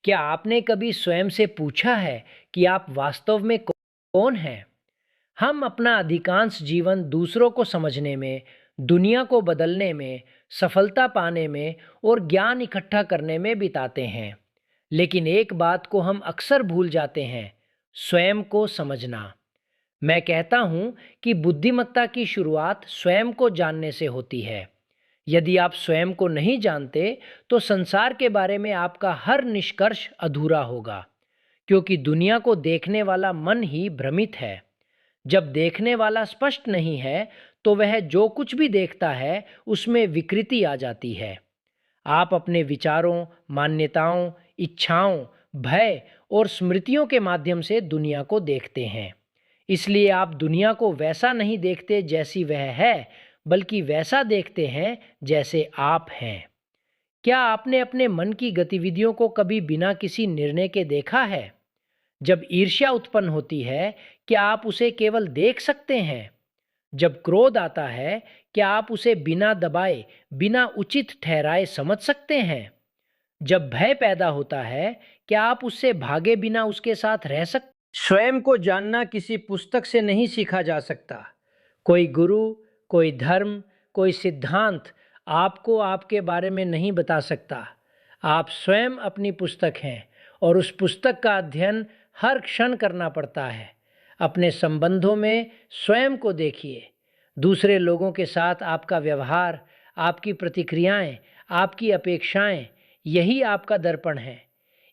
क्या आपने कभी स्वयं से पूछा है कि आप वास्तव में कौन हैं? हम अपना अधिकांश जीवन दूसरों को समझने में, दुनिया को बदलने में, सफलता पाने में और ज्ञान इकट्ठा करने में बिताते हैं। लेकिन एक बात को हम अक्सर भूल जाते हैं, स्वयं को समझना। मैं कहता हूँ कि बुद्धिमत्ता की शुरुआत स्वयं को जानने से होती है। यदि आप स्वयं को नहीं जानते, तो संसार के बारे में आपका हर निष्कर्ष अधूरा होगा, क्योंकि दुनिया को देखने वाला मन ही भ्रमित है। जब देखने वाला स्पष्ट नहीं है, तो वह जो कुछ भी देखता है, उसमें विकृति आ जाती है। आप अपने विचारों, मान्यताओं, इच्छाओं, भय और स्मृतियों के माध्यम से दुनिया को देखते हैं। इसलिए आप दुनिया को वैसा नहीं देखते जैसी वह है, बल्कि वैसा देखते हैं जैसे आप हैं। क्या आपने अपने मन की गतिविधियों को कभी बिना किसी निर्णय के देखा है? जब ईर्ष्या उत्पन्न होती है, क्या आप उसे केवल देख सकते हैं? जब क्रोध आता है, क्या आप उसे बिना दबाए, बिना उचित ठहराए समझ सकते हैं? जब भय पैदा होता है, क्या आप उससे भागे बिना उसके साथ रह सकते? स्वयं को जानना किसी पुस्तक से नहीं सीखा जा सकता। कोई गुरु, कोई धर्म, कोई सिद्धांत आपको आपके बारे में नहीं बता सकता। आप स्वयं अपनी पुस्तक हैं और उस पुस्तक का अध्ययन हर क्षण करना पड़ता है। अपने संबंधों में स्वयं को देखिए। दूसरे लोगों के साथ आपका व्यवहार, आपकी प्रतिक्रियाएं, आपकी अपेक्षाएं, यही आपका दर्पण है।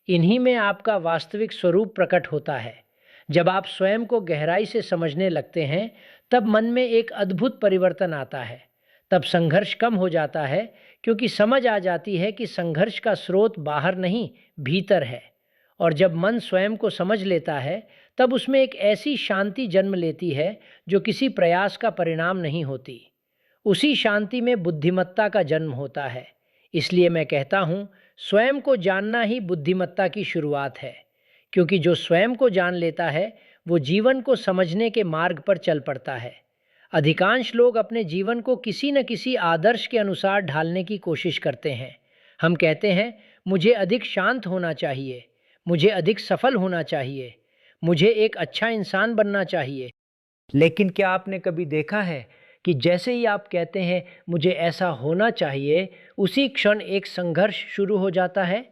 इन्हीं में आपका वास्तविक स्वरूप प्रकट होता है। जब आप स्वयं को गहराई से समझने लगते हैं, तब मन में एक अद्भुत परिवर्तन आता है। तब संघर्ष कम हो जाता है, क्योंकि समझ आ जाती है कि संघर्ष का स्रोत बाहर नहीं, भीतर है। और जब मन स्वयं को समझ लेता है, तब उसमें एक ऐसी शांति जन्म लेती है जो किसी प्रयास का परिणाम नहीं होती। उसी शांति में बुद्धिमत्ता का जन्म होता है। इसलिए मैं कहता हूँ, स्वयं को जानना ही बुद्धिमत्ता की शुरुआत है, क्योंकि जो स्वयं को जान लेता है, वो जीवन को समझने के मार्ग पर चल पड़ता है। अधिकांश लोग अपने जीवन को किसी न किसी आदर्श के अनुसार ढालने की कोशिश करते हैं। हम कहते हैं, मुझे अधिक शांत होना चाहिए, मुझे अधिक सफल होना चाहिए, मुझे एक अच्छा इंसान बनना चाहिए। लेकिन क्या आपने कभी देखा है कि जैसे ही आप कहते हैं मुझे ऐसा होना चाहिए, उसी क्षण एक संघर्ष शुरू हो जाता है।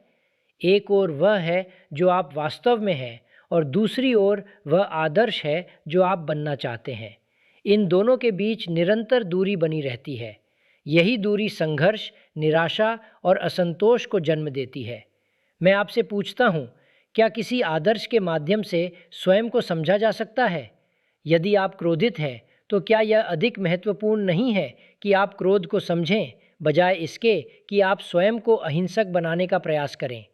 एक ओर वह है जो आप वास्तव में हैं, और दूसरी ओर वह आदर्श है जो आप बनना चाहते हैं। इन दोनों के बीच निरंतर दूरी बनी रहती है। यही दूरी संघर्ष, निराशा और असंतोष को जन्म देती है। मैं आपसे पूछता हूँ, क्या किसी आदर्श के माध्यम से स्वयं को समझा जा सकता है? यदि आप क्रोधित हैं, तो क्या यह अधिक महत्वपूर्ण नहीं है कि आप क्रोध को समझें, बजाय इसके कि आप स्वयं को अहिंसक बनाने का प्रयास करें?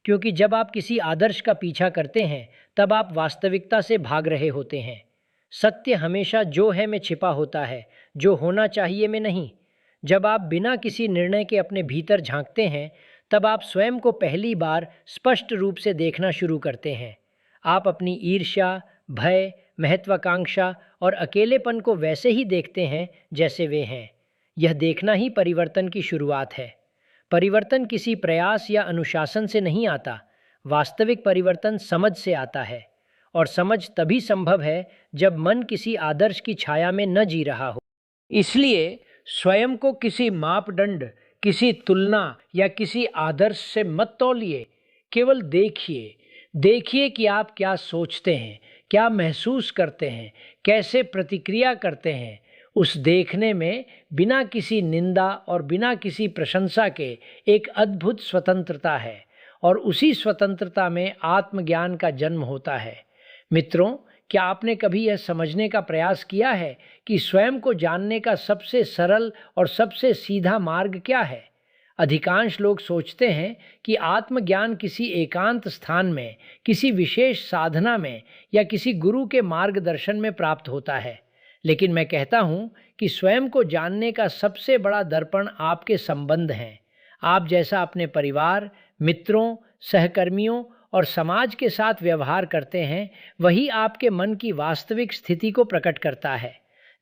क्योंकि जब आप किसी आदर्श का पीछा करते हैं, तब आप वास्तविकता से भाग रहे होते हैं। सत्य हमेशा जो है में छिपा होता है, जो होना चाहिए में नहीं। जब आप बिना किसी निर्णय के अपने भीतर झांकते हैं, तब आप स्वयं को पहली बार स्पष्ट रूप से देखना शुरू करते हैं। आप अपनी ईर्ष्या, भय, महत्वाकांक्षा और अकेलेपन को वैसे ही देखते हैं जैसे वे हैं। यह देखना ही परिवर्तन की शुरुआत है। परिवर्तन किसी प्रयास या अनुशासन से नहीं आता। वास्तविक परिवर्तन समझ से आता है, और समझ तभी संभव है जब मन किसी आदर्श की छाया में न जी रहा हो। इसलिए स्वयं को किसी मापदंड, किसी तुलना या किसी आदर्श से मत तौलिए। केवल देखिए। देखिए कि आप क्या सोचते हैं, क्या महसूस करते हैं, कैसे प्रतिक्रिया करते हैं। उस देखने में बिना किसी निंदा और बिना किसी प्रशंसा के एक अद्भुत स्वतंत्रता है, और उसी स्वतंत्रता में आत्मज्ञान का जन्म होता है। मित्रों, क्या आपने कभी यह समझने का प्रयास किया है कि स्वयं को जानने का सबसे सरल और सबसे सीधा मार्ग क्या है? अधिकांश लोग सोचते हैं कि आत्मज्ञान किसी एकांत स्थान में, किसी विशेष साधना में या किसी गुरु के मार्गदर्शन में प्राप्त होता है। लेकिन मैं कहता हूँ कि स्वयं को जानने का सबसे बड़ा दर्पण आपके संबंध हैं। आप जैसा अपने परिवार, मित्रों, सहकर्मियों और समाज के साथ व्यवहार करते हैं, वही आपके मन की वास्तविक स्थिति को प्रकट करता है।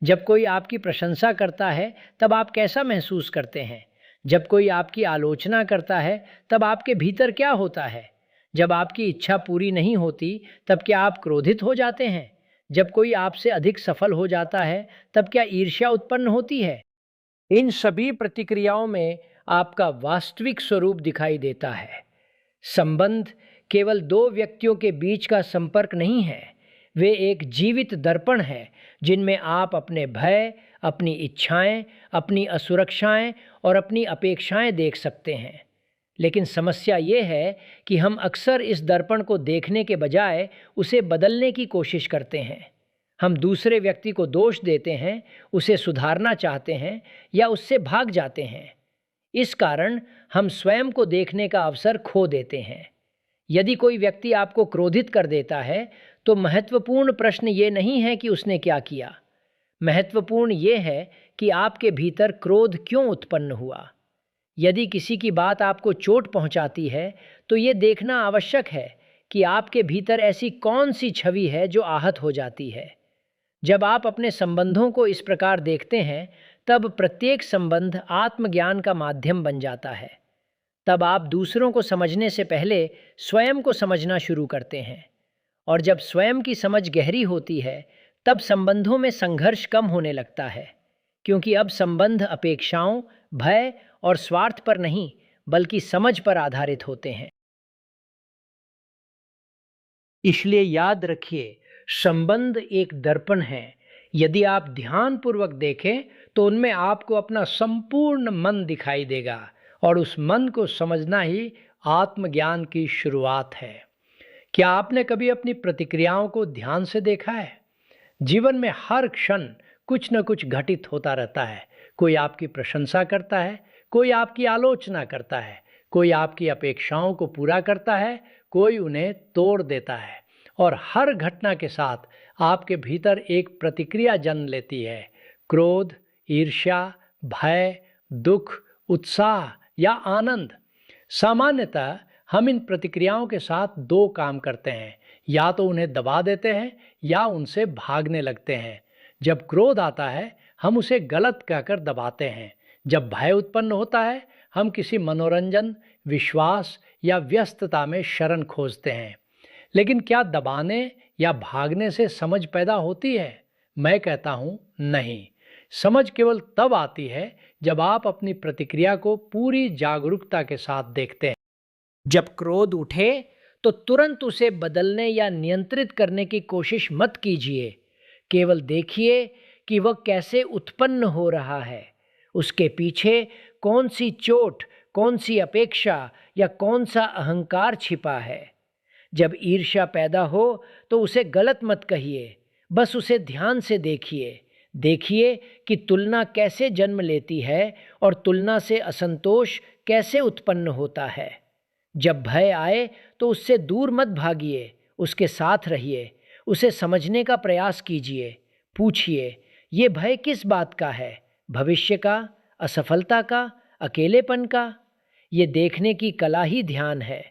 जब कोई आपकी प्रशंसा करता है, तब आप कैसा महसूस करते हैं? जब कोई आपकी आलोचना करता है, तब आपके भीतर क्या होता है? जब आपकी इच्छा पूरी नहीं होती तब क्या आप क्रोधित हो जाते हैं? जब कोई आपसे अधिक सफल हो जाता है तब क्या ईर्ष्या उत्पन्न होती है? इन सभी प्रतिक्रियाओं में आपका वास्तविक स्वरूप दिखाई देता है। संबंध केवल दो व्यक्तियों के बीच का संपर्क नहीं है, वे एक जीवित दर्पण है जिनमें आप अपने भय, अपनी इच्छाएं, अपनी असुरक्षाएं और अपनी अपेक्षाएं देख सकते हैं। लेकिन समस्या ये है कि हम अक्सर इस दर्पण को देखने के बजाय उसे बदलने की कोशिश करते हैं। हम दूसरे व्यक्ति को दोष देते हैं, उसे सुधारना चाहते हैं या उससे भाग जाते हैं। इस कारण हम स्वयं को देखने का अवसर खो देते हैं। यदि कोई व्यक्ति आपको क्रोधित कर देता है, तो महत्वपूर्ण प्रश्न ये नहीं है कि उसने क्या किया। महत्वपूर्ण ये है कि आपके भीतर क्रोध क्यों उत्पन्न हुआ। यदि किसी की बात आपको चोट पहुंचाती है, तो ये देखना आवश्यक है कि आपके भीतर ऐसी कौन सी छवि है जो आहत हो जाती है। जब आप अपने संबंधों को इस प्रकार देखते हैं, तब प्रत्येक संबंध आत्मज्ञान का माध्यम बन जाता है। तब आप दूसरों को समझने से पहले स्वयं को समझना शुरू करते हैं। और जब स्वयं की समझ गहरी होती है, तब संबंधों में संघर्ष कम होने लगता है, क्योंकि अब संबंध अपेक्षाओं, भय और स्वार्थ पर नहीं, बल्कि समझ पर आधारित होते हैं। इसलिए याद रखिए, संबंध एक दर्पण है। यदि आप ध्यानपूर्वक देखें तो उनमें आपको अपना संपूर्ण मन दिखाई देगा, और उस मन को समझना ही आत्मज्ञान की शुरुआत है। क्या आपने कभी अपनी प्रतिक्रियाओं को ध्यान से देखा है? जीवन में हर क्षण कुछ न कुछ घटित होता रहता है। कोई आपकी प्रशंसा करता है, कोई आपकी आलोचना करता है, कोई आपकी अपेक्षाओं को पूरा करता है, कोई उन्हें तोड़ देता है। और हर घटना के साथ आपके भीतर एक प्रतिक्रिया जन्म लेती है। क्रोध, ईर्ष्या, भय, दुख, उत्साह या आनंद। सामान्यतः हम इन प्रतिक्रियाओं के साथ दो काम करते हैं, या तो उन्हें दबा देते हैं या उनसे भागने लगते हैं। जब क्रोध आता है, हम उसे गलत कहकर दबाते हैं। जब भय उत्पन्न होता है, हम किसी मनोरंजन, विश्वास या व्यस्तता में शरण खोजते हैं। लेकिन क्या दबाने या भागने से समझ पैदा होती है? मैं कहता हूँ नहीं। समझ केवल तब आती है जब आप अपनी प्रतिक्रिया को पूरी जागरूकता के साथ देखते हैं। जब क्रोध उठे तो तुरंत उसे बदलने या नियंत्रित करने की कोशिश मत कीजिए। केवल देखिए कि वह कैसे उत्पन्न हो रहा है। उसके पीछे कौन सी चोट, कौन सी अपेक्षा या कौन सा अहंकार छिपा है। जब ईर्ष्या पैदा हो तो उसे गलत मत कहिए, बस उसे ध्यान से देखिए। देखिए कि तुलना कैसे जन्म लेती है और तुलना से असंतोष कैसे उत्पन्न होता है। जब भय आए तो उससे दूर मत भागिए, उसके साथ रहिए, उसे समझने का प्रयास कीजिए। पूछिए, ये भय किस बात का है? भविष्य का, असफलता का, अकेलेपन का? ये देखने की कला ही ध्यान है।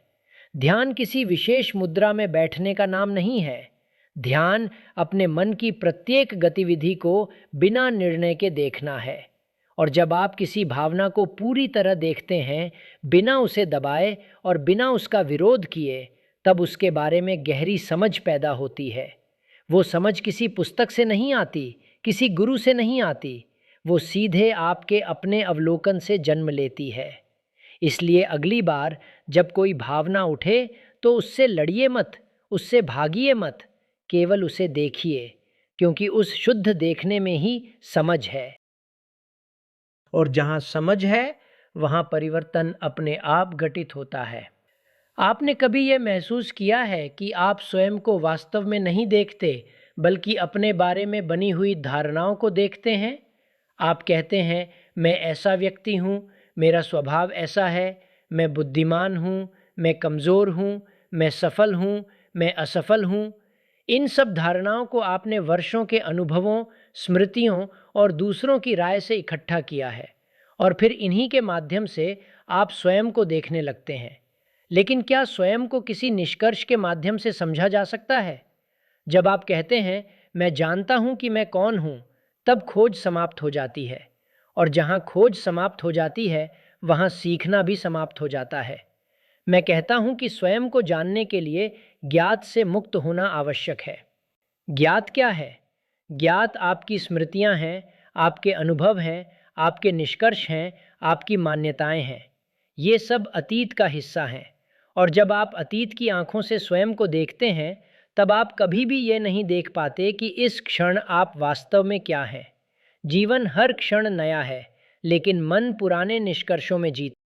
ध्यान किसी विशेष मुद्रा में बैठने का नाम नहीं है। ध्यान अपने मन की प्रत्येक गतिविधि को बिना निर्णय के देखना है। और जब आप किसी भावना को पूरी तरह देखते हैं, बिना उसे दबाए और बिना उसका विरोध किए, तब उसके बारे में गहरी समझ पैदा होती है। वो समझ किसी पुस्तक से नहीं आती, किसी गुरु से नहीं आती, वो सीधे आपके अपने अवलोकन से जन्म लेती है। इसलिए अगली बार जब कोई भावना उठे तो उससे लड़िए मत, उससे भागिए मत, केवल उसे देखिए, क्योंकि उस शुद्ध देखने में ही समझ है। और जहाँ समझ है, वहाँ परिवर्तन अपने आप घटित होता है। आपने कभी यह महसूस किया है कि आप स्वयं को वास्तव में नहीं देखते, बल्कि अपने बारे में बनी हुई धारणाओं को देखते हैं? आप कहते हैं, मैं ऐसा व्यक्ति हूँ, मेरा स्वभाव ऐसा है, मैं बुद्धिमान हूँ, मैं कमज़ोर हूँ, मैं सफल हूँ, मैं असफल हूँ। इन सब धारणाओं को आपने वर्षों के अनुभवों, स्मृतियों और दूसरों की राय से इकट्ठा किया है, और फिर इन्हीं के माध्यम से आप स्वयं को देखने लगते हैं। लेकिन क्या स्वयं को किसी निष्कर्ष के माध्यम से समझा जा सकता है? जब आप कहते हैं, मैं जानता हूँ कि मैं कौन हूँ, तब खोज समाप्त हो जाती है। और जहाँ खोज समाप्त हो जाती है, वहाँ सीखना भी समाप्त हो जाता है। मैं कहता हूं कि स्वयं को जानने के लिए ज्ञात से मुक्त होना आवश्यक है। ज्ञात क्या है? ज्ञात आपकी स्मृतियां हैं, आपके अनुभव हैं, आपके निष्कर्ष हैं, आपकी मान्यताएं हैं। ये सब अतीत का हिस्सा हैं। और जब आप अतीत की आंखों से स्वयं को देखते हैं, तब आप कभी भी ये नहीं देख पाते कि इस क्षण आप वास्तव में क्या हैं। जीवन हर क्षण नया है, लेकिन मन पुराने निष्कर्षों में जीता।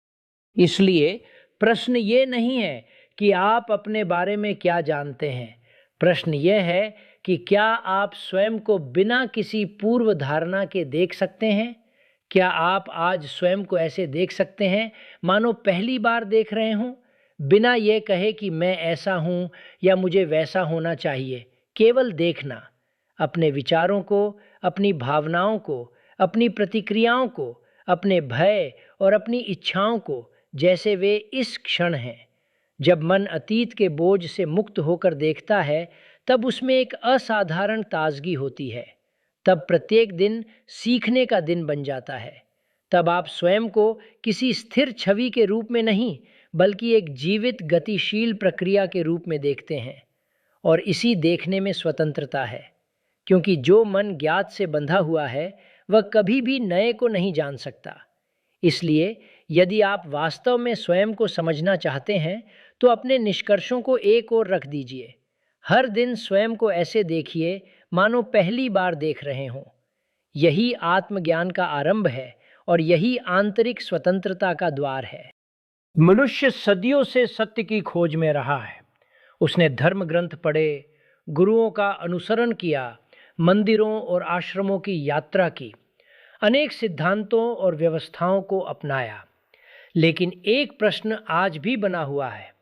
इसलिए प्रश्न ये नहीं है कि आप अपने बारे में क्या जानते हैं। प्रश्न ये है कि क्या आप स्वयं को बिना किसी पूर्व धारणा के देख सकते हैं? क्या आप आज स्वयं को ऐसे देख सकते हैं मानो पहली बार देख रहे हों, बिना ये कहे कि मैं ऐसा हूँ या मुझे वैसा होना चाहिए? केवल देखना, अपने विचारों को, अपनी भावनाओं को, अपनी प्रतिक्रियाओं को, अपने भय और अपनी इच्छाओं को जैसे वे इस क्षण हैं। जब मन अतीत के बोझ से मुक्त होकर देखता है, तब उसमें एक असाधारण ताजगी होती है। तब प्रत्येक दिन सीखने का दिन बन जाता है। तब आप स्वयं को किसी स्थिर छवि के रूप में नहीं, बल्कि एक जीवित गतिशील प्रक्रिया के रूप में देखते हैं। और इसी देखने में स्वतंत्रता है, क्योंकि जो मन ज्ञात से बंधा हुआ है, वह कभी भी नए को नहीं जान सकता। इसलिए यदि आप वास्तव में स्वयं को समझना चाहते हैं, तो अपने निष्कर्षों को एक ओर रख दीजिए। हर दिन स्वयं को ऐसे देखिए मानो पहली बार देख रहे हों। यही आत्मज्ञान का आरंभ है और यही आंतरिक स्वतंत्रता का द्वार है। मनुष्य सदियों से सत्य की खोज में रहा है। उसने धर्म ग्रंथ पढ़े, गुरुओं का अनुसरण किया, मंदिरों और आश्रमों की यात्रा की, अनेक सिद्धांतों और व्यवस्थाओं को अपनाया। लेकिन एक प्रश्न आज भी बना हुआ है,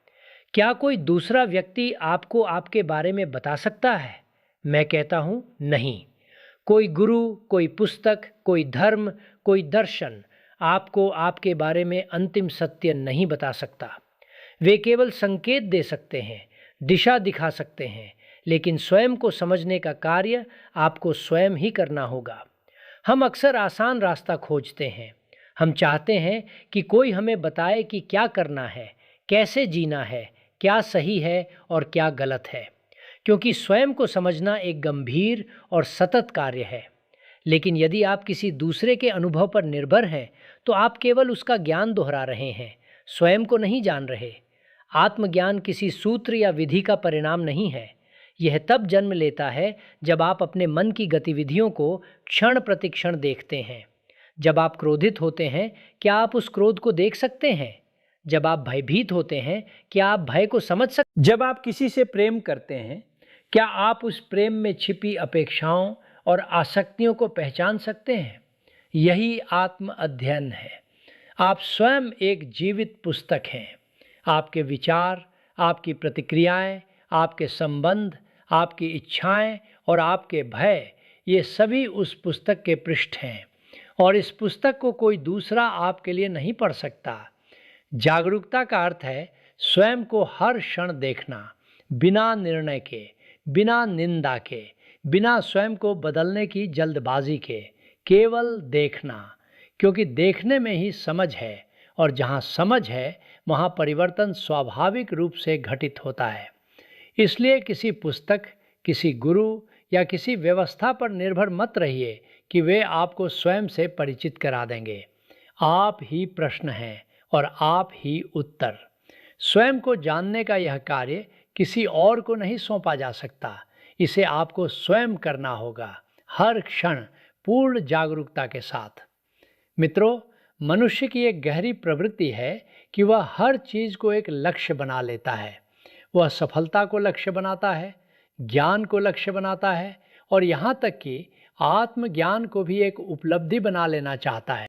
क्या कोई दूसरा व्यक्ति आपको आपके बारे में बता सकता है? मैं कहता हूं नहीं। कोई गुरु, कोई पुस्तक, कोई धर्म, कोई दर्शन आपको आपके बारे में अंतिम सत्य नहीं बता सकता। वे केवल संकेत दे सकते हैं, दिशा दिखा सकते हैं, लेकिन स्वयं को समझने का कार्य आपको स्वयं ही करना होगा। हम अक्सर आसान रास्ता खोजते हैं। हम चाहते हैं कि कोई हमें बताए कि क्या करना है, कैसे जीना है, क्या सही है और क्या गलत है, क्योंकि स्वयं को समझना एक गंभीर और सतत कार्य है। लेकिन यदि आप किसी दूसरे के अनुभव पर निर्भर हैं, तो आप केवल उसका ज्ञान दोहरा रहे हैं, स्वयं को नहीं जान रहे। आत्मज्ञान किसी सूत्र या विधि का परिणाम नहीं है। यह तब जन्म लेता है जब आप अपने मन की गतिविधियों को क्षण प्रतिक्षण देखते हैं। जब आप क्रोधित होते हैं, क्या आप उस क्रोध को देख सकते हैं? जब आप भयभीत होते हैं, क्या आप भय को समझ सकते? जब आप किसी से प्रेम करते हैं, क्या आप उस प्रेम में छिपी अपेक्षाओं और आसक्तियों को पहचान सकते हैं? यही आत्म अध्ययन है। आप स्वयं एक जीवित पुस्तक हैं। आपके विचार, आपकी प्रतिक्रियाएं, आपके संबंध, आपकी इच्छाएं और आपके भय, ये सभी उस पुस्तक के पृष्ठ हैं। और इस पुस्तक को कोई दूसरा आपके लिए नहीं पढ़ सकता। जागरूकता का अर्थ है स्वयं को हर क्षण देखना, बिना निर्णय के, बिना निंदा के, बिना स्वयं को बदलने की जल्दबाजी के, केवल देखना। क्योंकि देखने में ही समझ है, और जहाँ समझ है वहाँ परिवर्तन स्वाभाविक रूप से घटित होता है। इसलिए किसी पुस्तक, किसी गुरु या किसी व्यवस्था पर निर्भर मत रहिए कि वे आपको स्वयं से परिचित करा देंगे। आप ही प्रश्न हैं और आप ही उत्तर। स्वयं को जानने का यह कार्य किसी और को नहीं सौंपा जा सकता। इसे आपको स्वयं करना होगा, हर क्षण पूर्ण जागरूकता के साथ। मित्रों, मनुष्य की एक गहरी प्रवृत्ति है कि वह हर चीज़ को एक लक्ष्य बना लेता है। वह सफलता को लक्ष्य बनाता है, ज्ञान को लक्ष्य बनाता है और यहाँ तक कि आत्मज्ञान को भी एक उपलब्धि बना लेना चाहता है।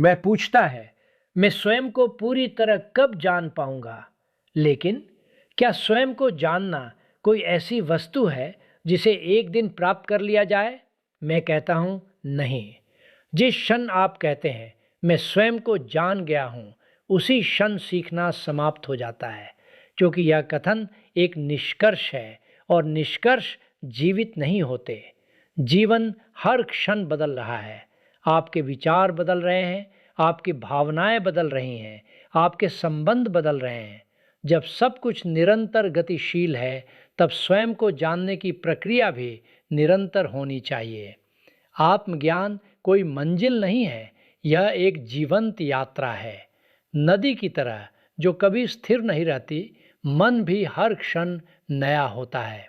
वह पूछता है, मैं स्वयं को पूरी तरह कब जान पाऊंगा? लेकिन क्या स्वयं को जानना कोई ऐसी वस्तु है जिसे एक दिन प्राप्त कर लिया जाए? मैं कहता हूं नहीं। जिस क्षण आप कहते हैं मैं स्वयं को जान गया हूं, उसी क्षण सीखना समाप्त हो जाता है, क्योंकि यह कथन एक निष्कर्ष है और निष्कर्ष जीवित नहीं होते। जीवन हर क्षण बदल रहा है। आपके विचार बदल रहे हैं, आपकी भावनाएं बदल रही हैं, आपके संबंध बदल रहे हैं। जब सब कुछ निरंतर गतिशील है, तब स्वयं को जानने की प्रक्रिया भी निरंतर होनी चाहिए। आत्मज्ञान कोई मंजिल नहीं है, यह एक जीवंत यात्रा है। नदी की तरह जो कभी स्थिर नहीं रहती, मन भी हर क्षण नया होता है।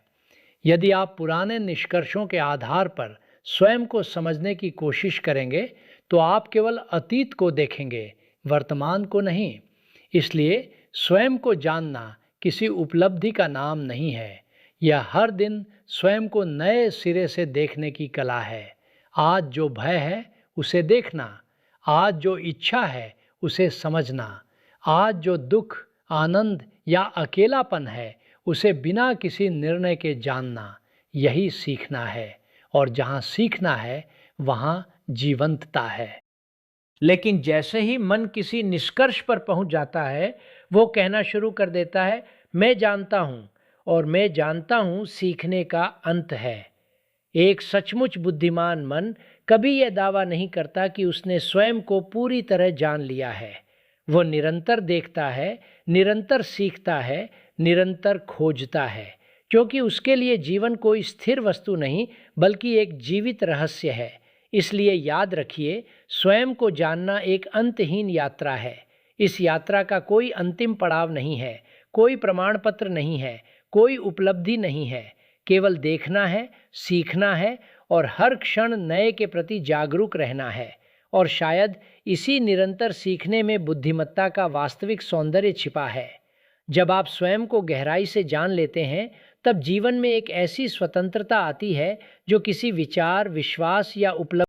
यदि आप पुराने निष्कर्षों के आधार पर स्वयं को समझने की कोशिश करेंगे, तो आप केवल अतीत को देखेंगे, वर्तमान को नहीं। इसलिए स्वयं को जानना किसी उपलब्धि का नाम नहीं है, यह हर दिन स्वयं को नए सिरे से देखने की कला है। आज जो भय है उसे देखना, आज जो इच्छा है उसे समझना, आज जो दुख, आनंद या अकेलापन है उसे बिना किसी निर्णय के जानना, यही सीखना है। और जहाँ सीखना है वहाँ जीवंतता है। लेकिन जैसे ही मन किसी निष्कर्ष पर पहुंच जाता है, वो कहना शुरू कर देता है, मैं जानता हूँ, और मैं जानता हूँ सीखने का अंत है। एक सचमुच बुद्धिमान मन कभी यह दावा नहीं करता कि उसने स्वयं को पूरी तरह जान लिया है। वो निरंतर देखता है, निरंतर सीखता है, निरंतर खोजता है, क्योंकि उसके लिए जीवन कोई स्थिर वस्तु नहीं बल्कि एक जीवित रहस्य है। इसलिए याद रखिए, स्वयं को जानना एक अंतहीन यात्रा है। इस यात्रा का कोई अंतिम पड़ाव नहीं है, कोई प्रमाण पत्र नहीं है, कोई उपलब्धि नहीं है। केवल देखना है, सीखना है और हर क्षण नए के प्रति जागरूक रहना है। और शायद इसी निरंतर सीखने में बुद्धिमत्ता का वास्तविक सौंदर्य छिपा है। जब आप स्वयं को गहराई से जान लेते हैं, तब जीवन में एक ऐसी स्वतंत्रता आती है जो किसी विचार, विश्वास या उपलब्धि